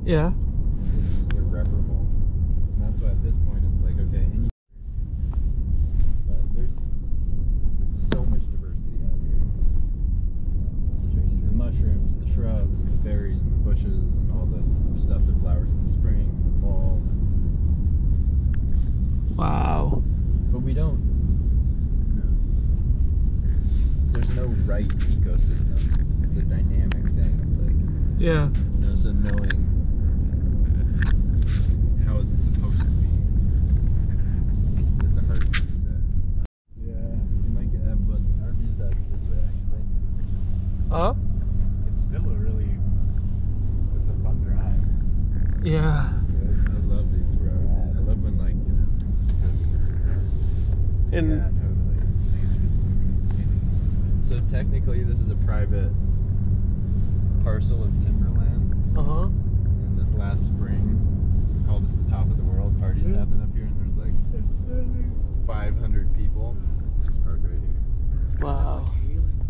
Yeah. It's irreparable. And that's why at this point it's like, okay, but there's so much diversity out here. The mushrooms, and the shrubs, and the berries, and the bushes, and all the stuff that flowers in the spring and the fall. Wow. But we don't, there's no right ecosystem. It's a dynamic thing. It's like, Yeah. so knowing how is it supposed to be is a hard thing to say. Yeah, you might get that, but our view's out this way actually. It's still it's a fun drive. Yeah. I love these roads. I love when like, And Yeah, totally. Nature's like so technically this is a private parcel of timberland. And this last spring, we called this the top of the world. Parties happen up here, and there's like 500 people. Just park right here. wow.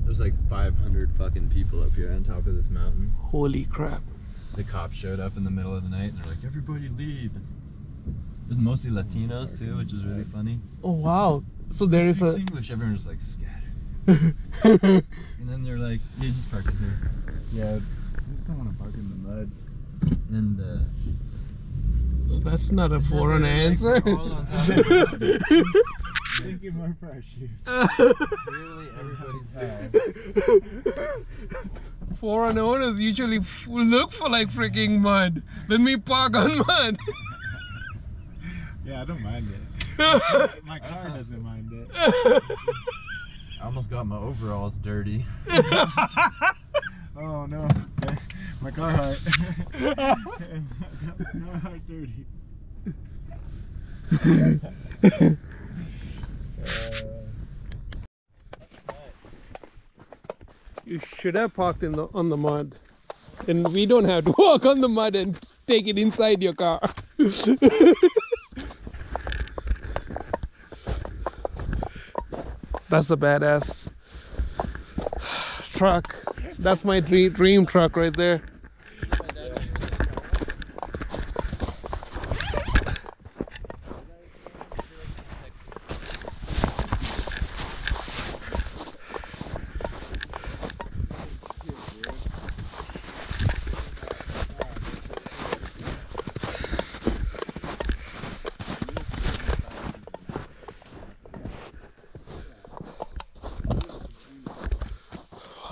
There's like 500 fucking people up here on top of this mountain. Holy crap. The cops showed up in the middle of the night, and they're like, "Everybody leave." There's mostly Latinos too, which is really funny. Oh wow. So there is Speaks a English. Everyone's just like scattered. And then they're like, "Yeah, just park it here." Yeah, I just don't want to park in the mud. And that's not a foreign answer. all on top of the Thank you more for our shoes. Clearly everybody's high. Foreign owners usually look for like freaking mud. Let me park on mud. Yeah, I don't mind it. My car doesn't mind it. I almost got my overalls dirty. Oh no, my car heart. My heart dirty. You should have parked on the mud. And we don't have to walk on the mud and take it inside your car. That's a badass truck. That's my dream truck right there.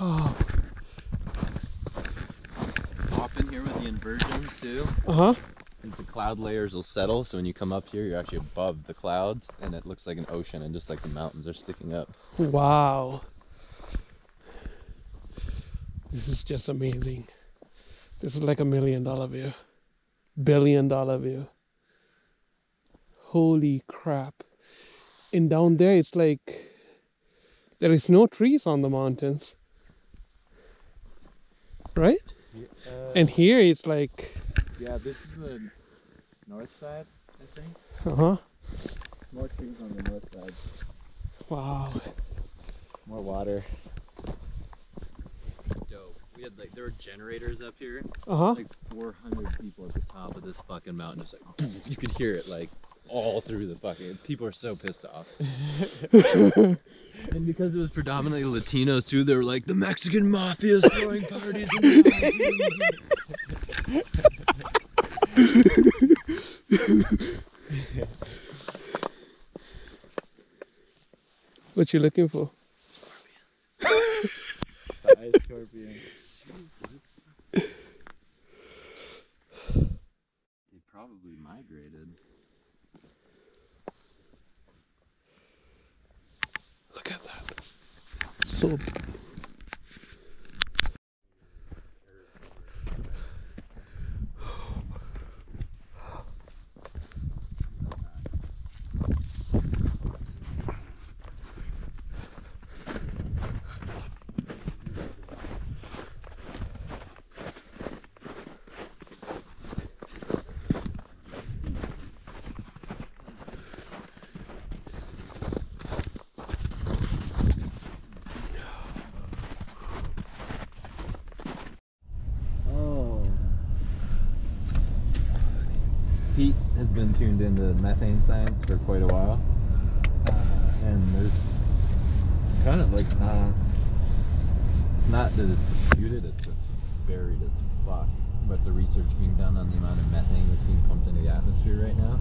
Oh. Hop in here with the inversions too. Uh-huh. The cloud layers will settle, so when you come up here, you're actually above the clouds, and it looks like an ocean, and just like the mountains are sticking up. Wow. This is just amazing. This is like $1 million view. $1 billion view. Holy crap. And down there it's like there is no trees on the mountains. Right? And here it's like Yeah, this is the north side, I think. uh-huh. More trees on the north side. Wow. More water. Dope. We had like, there were generators up here. Uh-huh. Like 400 people at the top of this fucking mountain. Just like, you could hear it like all through the fucking, people are so pissed off. And because it was predominantly Latinos too, they were like, the Mexican mafia is throwing parties in the What you looking for? The ice scorpion. They probably migrated. Look at that. So Pete has been tuned into methane science for quite a while, and there's kind of like not that it's disputed, it's just buried as fuck. But the research being done on the amount of methane that's being pumped into the atmosphere right now,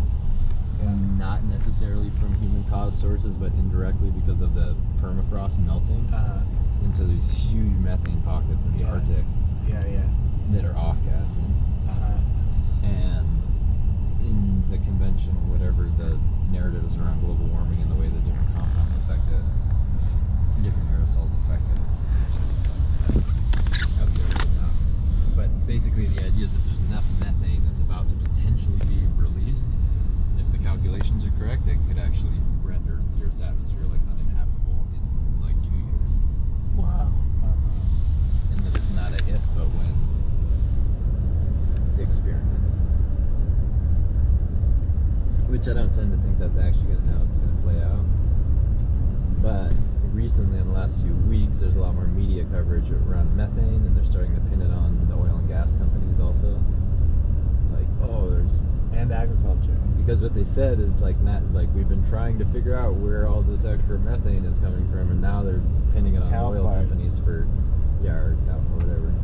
not necessarily from human-caused sources, but indirectly because of the permafrost melting into these huge methane pockets in the Arctic that are off-gassing. And in the convention, whatever the narrative is around global warming and the way that different compounds affect it, different aerosols affect it, it's out there right now. But basically the idea is that there's enough methane that's about to potentially be released. If the calculations are correct, it could actually render the Earth's atmosphere like uninhabitable in like 2 years. Wow. And that it's not a if, but when the experiments. Which I don't tend to think that's actually how it's going to play out. But recently, in the last few weeks, there's a lot more media coverage around methane, and they're starting to pin it on the oil and gas companies also. Like, oh, there's... And agriculture. Because what they said is like, not like we've been trying to figure out where all this extra methane is coming from, and now they're pinning it on Cow oil farts. companies for, or cow or whatever.